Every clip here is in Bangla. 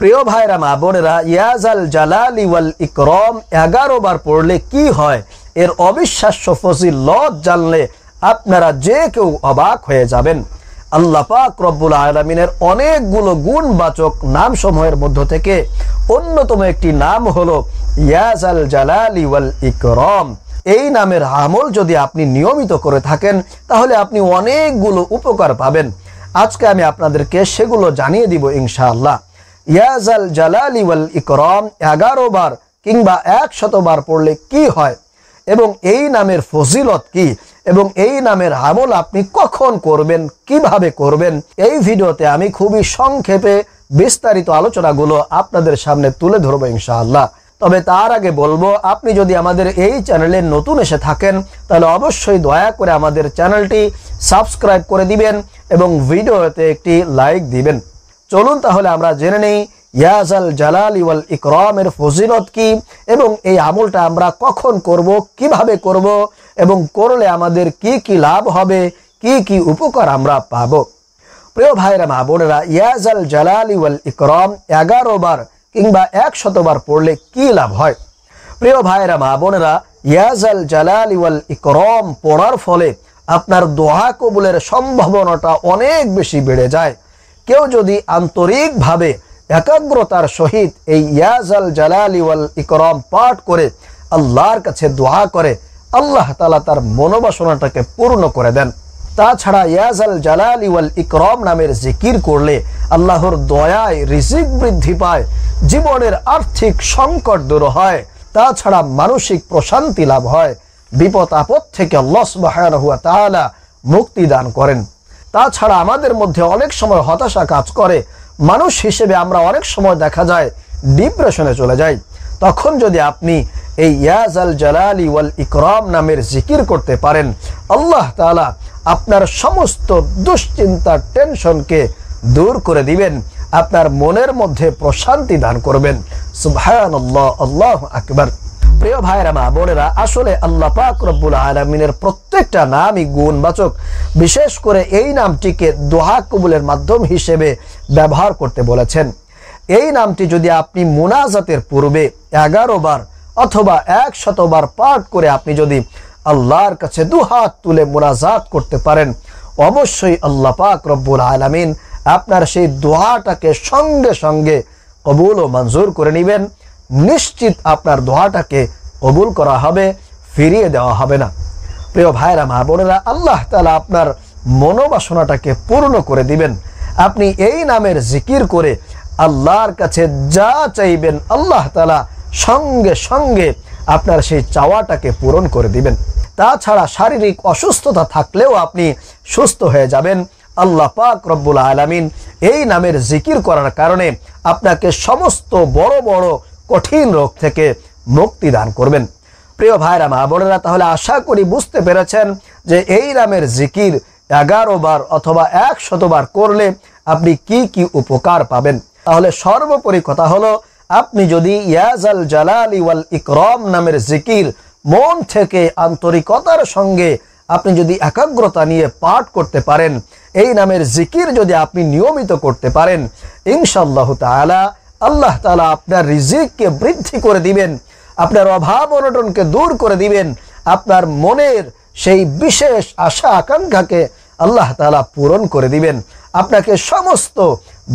প্রিয় ভাইরা মা বোনেরা, ইয়াজাল জালালি ওয়াল ইকরাম 11 বার পড়লে কি হয় এর অবিশ্বাস্য ফজিলত জানলে আপনারা যে কেউ অবাক হয়ে যাবেন। আল্লাহ পাক রব্বুল আলামিনের অনেকগুলো গুণবাচক নামসমূহের মধ্য থেকে অন্যতম একটি নাম হলো ইয়াজাল জালালি ওয়াল ইকরাম। এই নামের আমল যদি আপনি নিয়মিত করে থাকেন তাহলে আপনি অনেকগুলো উপকার পাবেন। আজকে আমি আপনাদেরকে সেগুলো জানিয়ে দিব ইনশাআল্লাহ। ইয়াজাল জালালি ওয়াল ইকরাম 11 বার কিংবা 100 বার পড়লে কি হয় এবং এই নামের ফজিলত কি এবং এই নামের আমল আপনি কখন করবেন, কিভাবে করবেন, এই ভিডিওতে আমি খুবই সংক্ষেপে বিস্তারিত আলোচনাগুলো আপনাদের সামনে তুলে ধরবো ইনশাআল্লাহ। তবে তার আগে বলবো, আপনি যদি আমাদের এই চ্যানেলে নতুন এসে থাকেন তাহলে অবশ্যই দয়া করে আমাদের চ্যানেলটি সাবস্ক্রাইব করে দিবেন এবং ভিডিওতে একটি লাইক দিবেন। চলুন তাহলে আমরা জেনে নেই ইয়াজাল জালালি ওয়াল ইকরামের ফজিলত কি এবং এই আমলটা আমরা কখন করব, কিভাবে করব এবং করলে আমাদের কি কি লাভ হবে, কি কি উপকার আমরা পাব। প্রিয় ভাইরা মা বোনেরা, ইয়াজাল জালালি ওয়াল ইকরাম 11 বার কিংবা 100 বার পড়লে কি লাভ হয়। প্রিয় ভাইরা মা বোনেরা, ইয়াজাল জালালি ওয়াল ইকরাম পড়ার ফলে আপনার দোয়া কবুলের সম্ভাবনাটা অনেক বেশি বেড়ে যায়। কেউ যদি আন্তরিকভাবে একাগ্রতার সহিত এই ইয়াজাল জালালি ওয়াল ইকরাম পাঠ করে আল্লাহর কাছে দোয়া করে, আল্লাহ তাআলা তার মনোবাসনাটাকে পূর্ণ করে দেন। তাছাড়া ইয়াজাল জালালি ওয়াল ইকরাম নামের জিকির করলে আল্লাহর দয়ায় রিজিক বৃদ্ধি পায়, জীবনের আর্থিক সংকট দূর হয়, তাছাড়া মানসিক প্রশান্তি লাভ হয়, বিপদ আপদ থেকে আল্লাহ সুবহানাহু ওয়া তাআলা মুক্তি দান করেন। তাছাড়া আমাদের মধ্যে অনেক সময় হতাশা কাজ করে, মানুষ হিসেবে আমরা অনেক সময় দেখা যায় ডিপ্রেশনে চলে যাই। তখন যদি আপনি এই ইয়াজাল জালালি ওয়াল ইকরাম নামের জিকির করতে পারেন, আল্লাহ তাআলা আপনার সমস্ত দুশ্চিন্তা টেনশনকে দূর করে দিবেন, আপনার মনের মধ্যে প্রশান্তি দান করবেন। সুবহানাল্লাহ, আল্লাহু আকবার। প্রিয় ভাইরা মা বোনেরা, আসলে আল্লাহ পাক রব্বুল আলামিনের প্রত্যেকটা নামই গুণবাচক। বিশেষ করে এই নামটিকে দোয়া কবুলের মাধ্যম হিসেবে ব্যবহার করতে বলেছেন। এই নামটি যদি আপনি মুনাজাতের পূর্বে 11 বার অথবা 100 বার পাঠ করে আপনি যদি আল্লাহর কাছে দুহাত তুলে মুনাজাত করতে পারেন, অবশ্যই আল্লাহ পাক রব্বুল আলামিন আপনার সেই দোয়াটাকে সঙ্গে সঙ্গে কবুল ও মঞ্জুর করে নেবেন। নিশ্চিত আপনার দোয়াটাকে কবুল করা হবে, ফিরিয়ে দেওয়া হবে না। প্রিয় ভাইরা মা বোনেরা, আল্লাহ তাআলা আপনার মনোবাসনাটাকে পূর্ণ করে দিবেন। আপনি এই নামের জিকির করে আল্লাহর কাছে যা চাইবেন আল্লাহ তাআলা সঙ্গে সঙ্গে আপনার সেই চাওয়াটাকে পূরণ করে দিবেন। তাছাড়া শারীরিক অসুস্থতা থাকলেও আপনি সুস্থ হয়ে যাবেন। আল্লাহ পাক রব্বুল আলামিন এই নামের জিকির করার কারণে আপনাকে সমস্ত বড় বড় কঠিন রোগ থেকে মুক্তি দান করবেন। প্রিয় ভাইরা মা বোনেরা, তাহলে আশা করি বুঝতে পেরেছেন যে এই নামের জিকির 11 বার অথবা 100 বার করলে আপনি কি কি উপকার পাবেন। তাহলে সর্বোপরি কথা হলো, আপনি যদি ইয়াজাল জালালি ওয়াল ইকরাম নামের জিকির মন থেকে আন্তরিকতার সঙ্গে আপনি যদি একাগ্রতা নিয়ে পাঠ করতে পারেন, এই নামের জিকির যদি আপনি নিয়মিত করতে পারেন, ইনশাআল্লাহ তাআলা আল্লাহ তাআলা আপনার রিজিককে বৃদ্ধি করে দিবেন, আপনার অভাব অনটনকে দূর করে দিবেন, আপনার মনের সেই বিশেষ আশা আকাঙ্ক্ষাকে আল্লাহ তাআলা পূরণ করে দিবেন, আপনাকে সমস্ত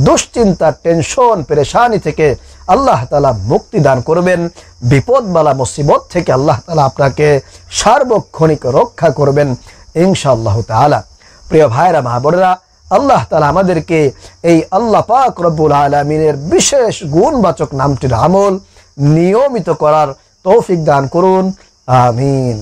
দুশ্চিন্তা টেনশন পেরেশানি থেকে আল্লাহ তাআলা মুক্তি দান করবেন, বিপদ বালা মুসিবত থেকে আল্লাহ তাআলা আপনাকে সার্বক্ষণিক রক্ষা করবেন ইনশাআল্লাহ তাআলা। প্রিয় ভাইরা মা বোনেরা, আল্লাহ তাআলা আমাদেরকে এই আল্লাহ পাক রব্বুল আলামিনের বিশেষ গুণবাচক নামটির আমল নিয়মিত করার তৌফিক দান করুন। আমিন।